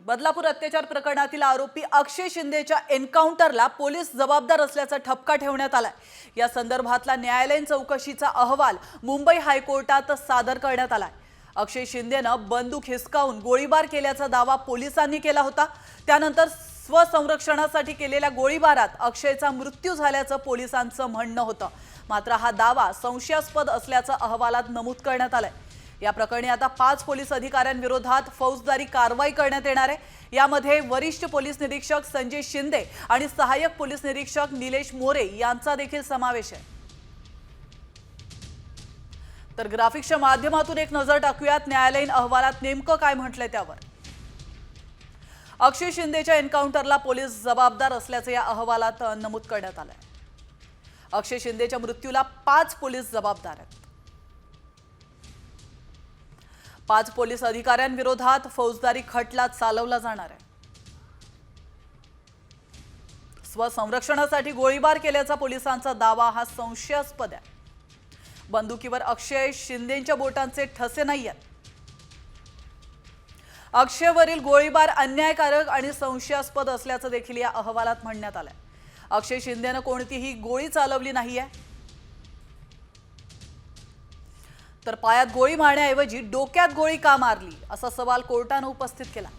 बदलापूर अत्याचार प्रकरणातील आरोपी अक्षय शिंदेच्या एन्काउंटरला पोलीस जबाबदार असल्याचा ठपका ठेवण्यात आलाय। या संदर्भातला न्यायालयीन चौकशीचा अहवाल मुंबई हायकोर्टात सादर करण्यात आलाय। अक्षय शिंदेनं बंदूक हिसकावून गोळीबार केल्याचा दावा पोलिसांनी केला होता। त्यानंतर स्वसंरक्षणासाठी केलेल्या गोळीबारात अक्षयचा मृत्यू झाल्याचं पोलिसांचं म्हणणं होतं। मात्र हा दावा संशयास्पद असल्याचं अहवालात नमूद करण्यात आलंय। या प्रकरणी आता 5 पोलीस अधिकाऱ्यांविरोधात फौजदारी कारवाई करण्यात येणार आहे। यामध्ये वरिष्ठ पोलीस निरीक्षक संजय शिंदे आणि सहाय्यक पोलीस निरीक्षक निलेश मोरे यांचा देखील समावेश आहे। तर ग्राफिक्सच्या माध्यमातून एक नजर टाकूयात न्यायालयीन अहवालात नेमकं काय म्हटलंय त्यावर। अक्षय शिंदेच्या एन्काउंटरला पोलीस जबाबदार असल्याचं या अहवालात नमूद करण्यात आलंय। अक्षय शिंदेच्या मृत्यूला 5 पोलीस जबाबदार आहेत। 5 पोलीस अधिकाऱ्यांविरोधात फौजदारी खटला चालवला जाणार आहे। स्वसंरक्षणासाठी गोळीबार केल्याचा पोलिसांचा दावा हा संशयास्पद आहे। बंदुकीवर अक्षय शिंदेच्या बोटांचे ठसे नाहीयेत। अक्षयवरील गोळीबार अन्यायकारक आणि संशयास्पद असल्याचं देखील या अहवालात म्हणण्यात आलंय। अक्षय शिंदेने कोणतीही गोळी चालवली नाहीये। तर पायात गोळी मारण्याऐवजी डोक्यात गोळी का मारली असा सवाल कोर्टाने उपस्थित केला।